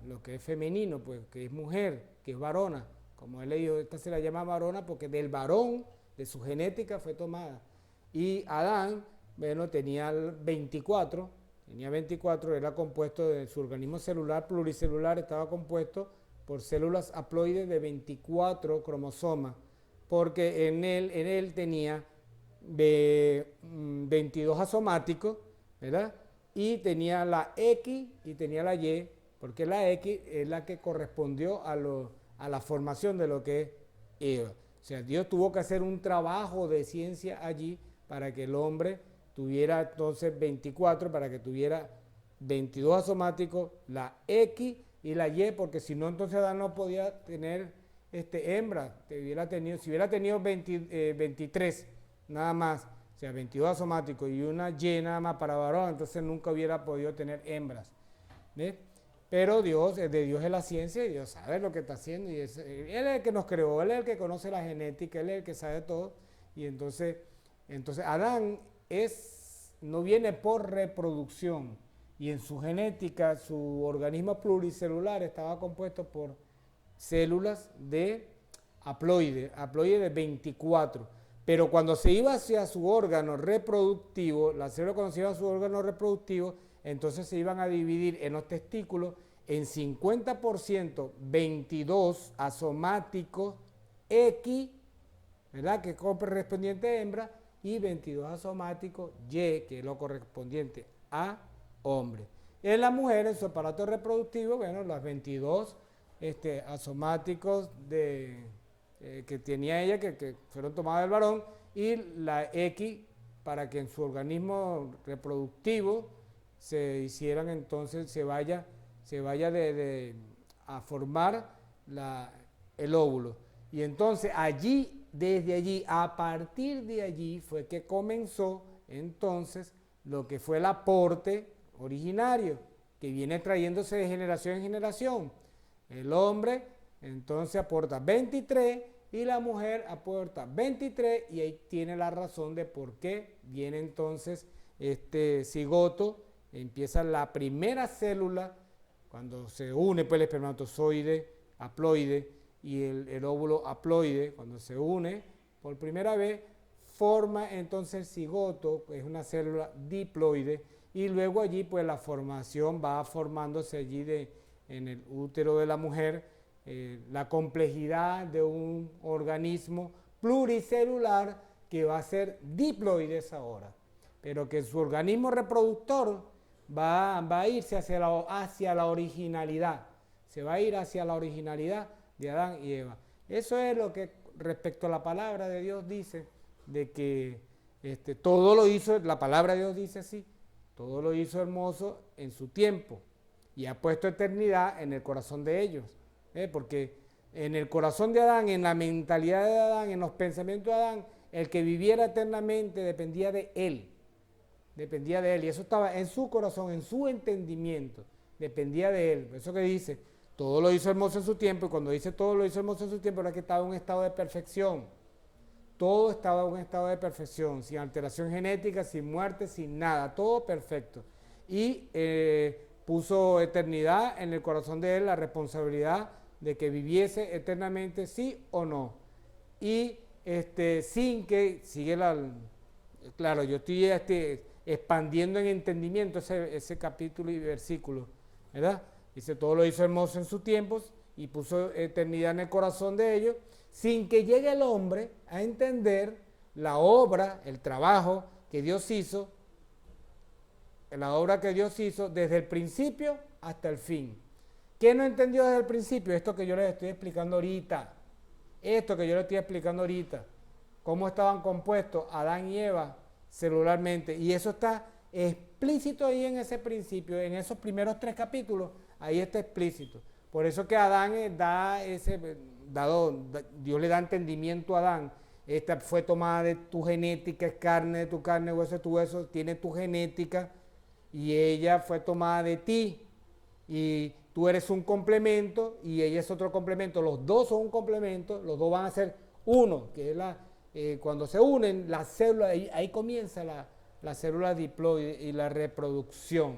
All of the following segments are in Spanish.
lo que es femenino, pues que es mujer, que es varona. Como he leído, esta se la llama varona porque del varón, de su genética fue tomada. Y Adán, bueno, tenía 24, era compuesto de su organismo celular pluricelular, estaba compuesto por células haploides de 24 cromosomas, porque en él tenía 22 asomáticos, ¿verdad? Y tenía la X y tenía la Y, porque la X es la que correspondió a la formación de lo que es Eva. O sea, Dios tuvo que hacer un trabajo de ciencia allí para que el hombre tuviera entonces 24, para que tuviera 22 asomáticos, la X y la Y, porque si no, entonces Adán no podía tener hembra. Si hubiera tenido 23 nada más, o sea, 22 asomáticos y una Y nada más para varón, entonces nunca hubiera podido tener hembras. ¿Ves? Pero Dios, de Dios es la ciencia y Dios sabe lo que está haciendo. Y Él es el que nos creó, Él es el que conoce la genética, Él es el que sabe todo. Y entonces Adán no viene por reproducción. Y en su genética, su organismo pluricelular estaba compuesto por células de haploide de 24. Pero cuando se iba hacia su órgano reproductivo, la célula cuando se iba a su órgano reproductivo, entonces se iban a dividir en los testículos en 50% 22 asomáticos X, ¿verdad? Que es correspondiente a hembra, y 22 asomáticos Y, que es lo correspondiente a hombre. En la mujer, en su aparato reproductivo, bueno, las 22 asomáticos que tenía ella, que fueron tomadas del varón, y la X, para que en su organismo reproductivo se hicieran entonces, se vaya a formar el óvulo. Y entonces desde allí, a partir de allí fue que comenzó entonces lo que fue el aporte originario, que viene trayéndose de generación en generación. El hombre entonces aporta 23 y la mujer aporta 23, y ahí tiene la razón de por qué viene entonces este cigoto. Empieza la primera célula cuando se une pues el espermatozoide haploide y el óvulo haploide, cuando se une por primera vez, forma entonces el cigoto, que es una célula diploide, y luego allí pues la formación va formándose allí en el útero de la mujer, la complejidad de un organismo pluricelular que va a ser diploides ahora, pero que su organismo reproductor va a irse hacia la originalidad, se va a ir hacia la originalidad de Adán y Eva. Eso es lo que respecto a la palabra de Dios dice, de que todo lo hizo, la palabra de Dios dice así, todo lo hizo hermoso en su tiempo y ha puesto eternidad en el corazón de ellos, porque en el corazón de Adán, en la mentalidad de Adán, en los pensamientos de Adán, el que viviera eternamente dependía de él, y eso estaba en su corazón, en su entendimiento, dependía de él. Eso que dice, todo lo hizo hermoso en su tiempo, y cuando dice todo lo hizo hermoso en su tiempo, era que estaba en un estado de perfección. Todo estaba en un estado de perfección, sin alteración genética, sin muerte, sin nada, todo perfecto. Y puso eternidad en el corazón de él, la responsabilidad de que viviese eternamente, sí o no. Y sin que, claro, yo estoy expandiendo en entendimiento ese capítulo y versículo, ¿verdad? Dice, todo lo hizo hermoso en sus tiempos y puso eternidad en el corazón de ellos, sin que llegue el hombre a entender la obra, el trabajo que Dios hizo, desde el principio hasta el fin. ¿Qué no entendió desde el principio? Esto que yo les estoy explicando ahorita. Cómo estaban compuestos Adán y Eva celularmente. Y eso está explícito ahí en ese principio, en esos primeros 3 capítulos, ahí está explícito. Por eso que Adán Dios le da entendimiento a Adán. Esta fue tomada de tu genética, es carne de tu carne, hueso de tu hueso, tiene tu genética, y ella fue tomada de ti. Y tú eres un complemento y ella es otro complemento. Los dos son un complemento, los dos van a ser uno, que es cuando se unen las células, ahí comienza la célula diploide y la reproducción.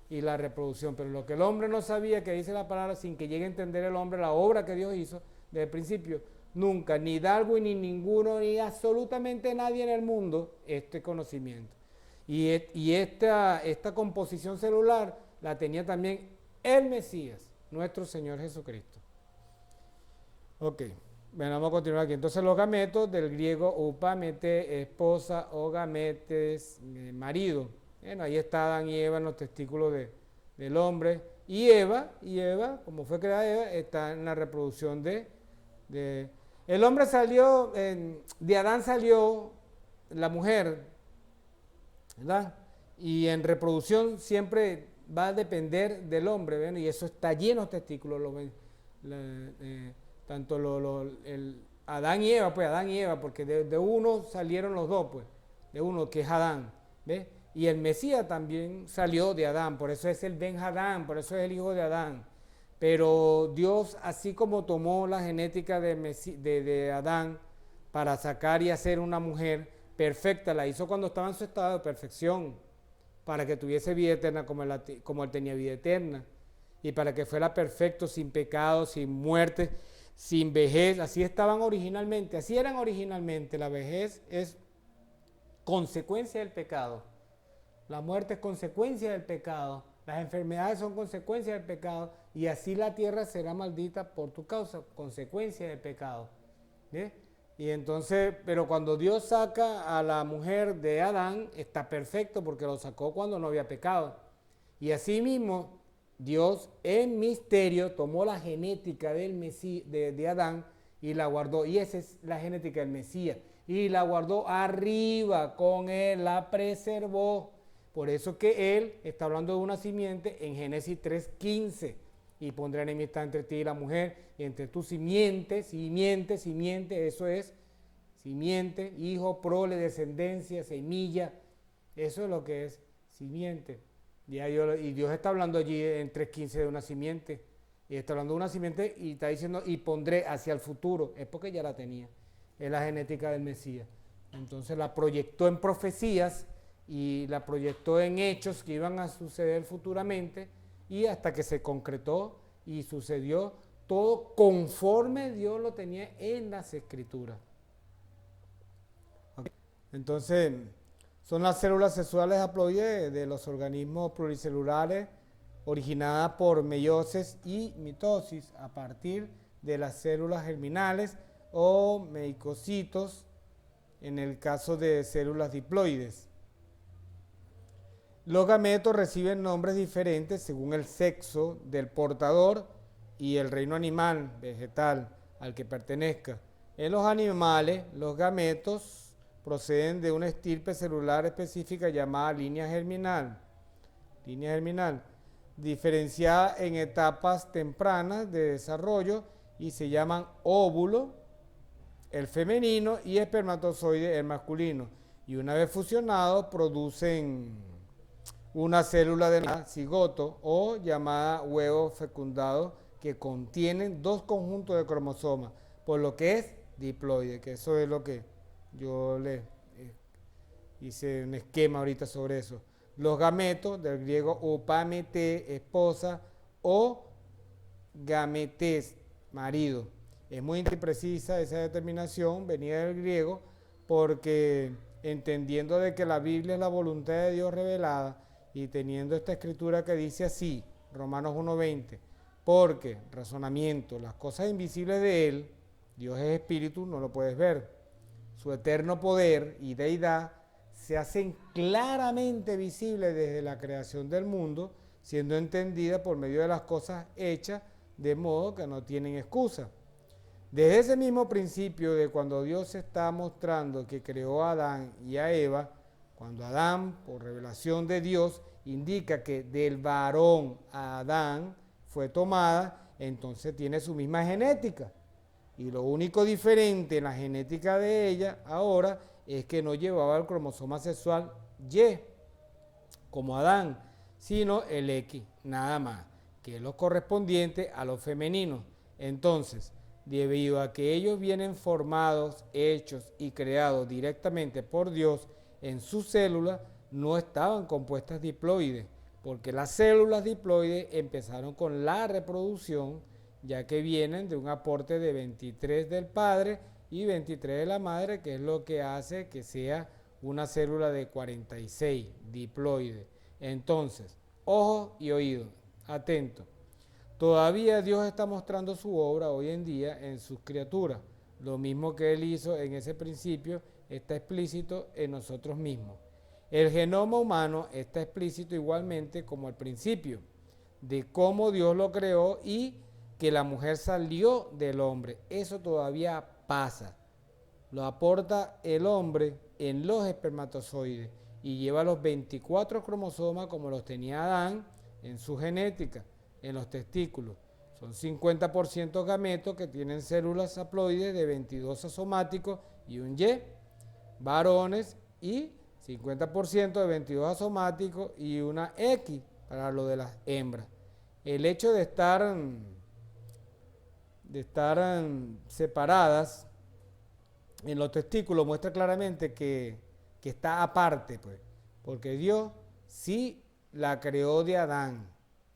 y la reproducción. Pero lo que el hombre no sabía, que dice la palabra, sin que llegue a entender el hombre la obra que Dios hizo desde el principio, nunca, ni Darwin, ni ninguno, ni absolutamente nadie en el mundo, este conocimiento. Y esta composición celular la tenía también el Mesías, nuestro Señor Jesucristo. Ok, bueno, vamos a continuar aquí. Entonces los gametos, del griego upamete, esposa, o gametes, marido. Bueno, ahí está Adán y Eva en los testículos del hombre. Y Eva, como fue creada Eva, está en la reproducción de el hombre salió, de Adán salió la mujer, ¿verdad? Y en reproducción siempre va a depender del hombre, ¿ven? Y eso está lleno de testículos, tanto el Adán y Eva, pues Adán y Eva, porque de uno salieron los dos, pues, de uno que es Adán, ¿ves? Y el Mesías también salió de Adán, por eso es el Ben Adán, por eso es el hijo de Adán. Pero Dios, así como tomó la genética de Adán para sacar y hacer una mujer perfecta, la hizo cuando estaba en su estado de perfección, para que tuviese vida eterna como él tenía vida eterna, y para que fuera perfecto, sin pecado, sin muerte, sin vejez. Así estaban originalmente, así eran originalmente. La vejez es consecuencia del pecado, la muerte es consecuencia del pecado, las enfermedades son consecuencia del pecado, y así la tierra será maldita por tu causa, consecuencia del pecado. ¿Sí? Y entonces, pero cuando Dios saca a la mujer de Adán, está perfecto porque lo sacó cuando no había pecado. Y así mismo, Dios en misterio tomó la genética de Adán y la guardó. Y esa es la genética del Mesías. Y la guardó arriba con él, la preservó. Por eso que él está hablando de una simiente en Génesis 3:15. Y pondré enemistad entre ti y la mujer, y entre tu simiente, eso es simiente, hijo, prole, descendencia, semilla, eso es lo que es simiente. Y Dios está hablando allí en 3:15 de una simiente, y está hablando de una simiente y está diciendo, y pondré hacia el futuro, es porque ya la tenía, es la genética del Mesías. Entonces la proyectó en profecías y la proyectó en hechos que iban a suceder futuramente, y hasta que se concretó y sucedió todo conforme Dios lo tenía en las Escrituras. Okay. Entonces, son las células sexuales haploides de los organismos pluricelulares originadas por meiosis y mitosis a partir de las células germinales o meicocitos en el caso de células diploides. Los gametos reciben nombres diferentes según el sexo del portador y el reino animal, vegetal, al que pertenezca. En los animales, los gametos proceden de una estirpe celular específica llamada línea germinal, diferenciada en etapas tempranas de desarrollo, y se llaman óvulo, el femenino, y espermatozoide, el masculino. Y una vez fusionados, producen una célula de cigoto o llamada huevo fecundado, que contienen dos conjuntos de cromosomas, por lo que es diploide, que eso es lo que yo le hice un esquema ahorita sobre eso. Los gametos, del griego upamete, esposa, o gametes, marido. Es muy imprecisa esa determinación, venida del griego, porque entendiendo de que la Biblia es la voluntad de Dios revelada, y teniendo esta escritura que dice así, Romanos 1:20, porque, razonamiento, las cosas invisibles de Él, Dios es espíritu, no lo puedes ver, su eterno poder y deidad se hacen claramente visibles desde la creación del mundo, siendo entendidas por medio de las cosas hechas, de modo que no tienen excusa. Desde ese mismo principio de cuando Dios está mostrando que creó a Adán y a Eva, cuando Adán, por revelación de Dios, indica que del varón a Adán fue tomada, entonces tiene su misma genética. Y lo único diferente en la genética de ella ahora es que no llevaba el cromosoma sexual Y, como Adán, sino el X, nada más, que es lo correspondiente a los femeninos. Entonces, debido a que ellos vienen formados, hechos y creados directamente por Dios, en sus células no estaban compuestas diploides, porque las células diploides empezaron con la reproducción, ya que vienen de un aporte de 23 del padre y 23 de la madre, que es lo que hace que sea una célula de 46 diploide. Entonces, ojo y oído, atento. Todavía Dios está mostrando su obra hoy en día en sus criaturas. Lo mismo que Él hizo en ese principio está explícito en nosotros mismos. El genoma humano está explícito igualmente como al principio, de cómo Dios lo creó y que la mujer salió del hombre. Eso todavía pasa. Lo aporta el hombre en los espermatozoides y lleva los 24 cromosomas como los tenía Adán en su genética, en los testículos. Son 50% gametos que tienen células haploides de 22 asomáticos y un Y, varones, y 50% de 22 asomáticos y una X para lo de las hembras. El hecho de estar separadas en los testículos muestra claramente que está aparte, pues, porque Dios sí la creó de Adán,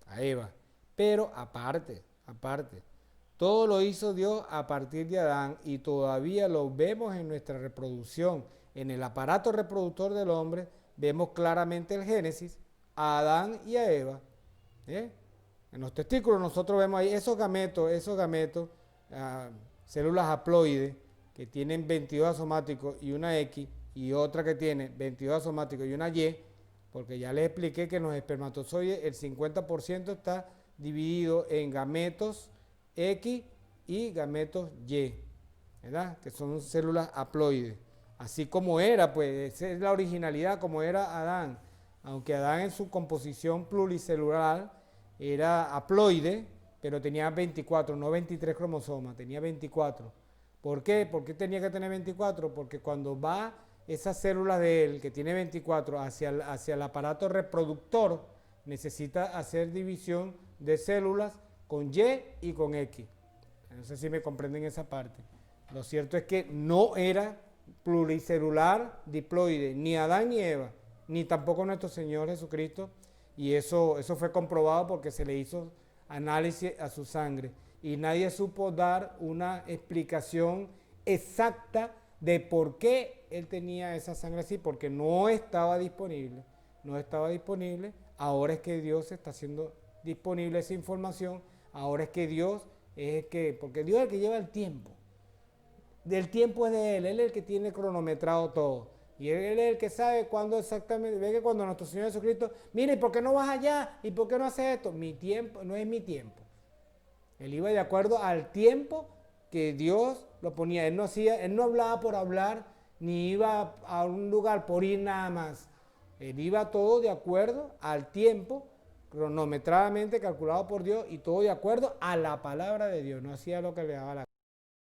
a Eva, pero aparte. Todo lo hizo Dios a partir de Adán y todavía lo vemos en nuestra reproducción. En el aparato reproductor del hombre vemos claramente el Génesis, a Adán y a Eva. En los testículos nosotros vemos ahí esos gametos, células haploides que tienen 22 asomáticos y una X, y otra que tiene 22 asomáticos y una Y, porque ya les expliqué que en los espermatozoides el 50% está dividido en gametos X y gametos Y, ¿verdad? Que son células haploides. Así como era, pues, esa es la originalidad, como era Adán. Aunque Adán en su composición pluricelular era haploide, pero tenía 24, no 23 cromosomas, tenía 24. ¿Por qué? ¿Por qué tenía que tener 24? Porque cuando va esa célula de él, que tiene 24, hacia el aparato reproductor, necesita hacer división de células con Y y con X. No sé si me comprenden esa parte. Lo cierto es que no era pluricelular diploide, ni Adán ni Eva, ni tampoco nuestro Señor Jesucristo, y eso fue comprobado porque se le hizo análisis a su sangre y nadie supo dar una explicación exacta de por qué él tenía esa sangre así, porque no estaba disponible. Ahora es que Dios está haciendo disponible esa información, ahora es que Dios es el que, porque Dios es el que lleva el tiempo. Del tiempo es de Él es el que tiene cronometrado todo. Y Él es el que sabe cuándo exactamente. Ve que cuando nuestro Señor Jesucristo, mire, ¿y por qué no vas allá? ¿Y por qué no haces esto? Mi tiempo no es mi tiempo. Él iba de acuerdo al tiempo que Dios lo ponía. Él no hablaba por hablar, ni iba a un lugar por ir nada más. Él iba todo de acuerdo al tiempo, cronometradamente calculado por Dios, y todo de acuerdo a la palabra de Dios. No hacía lo que le daba la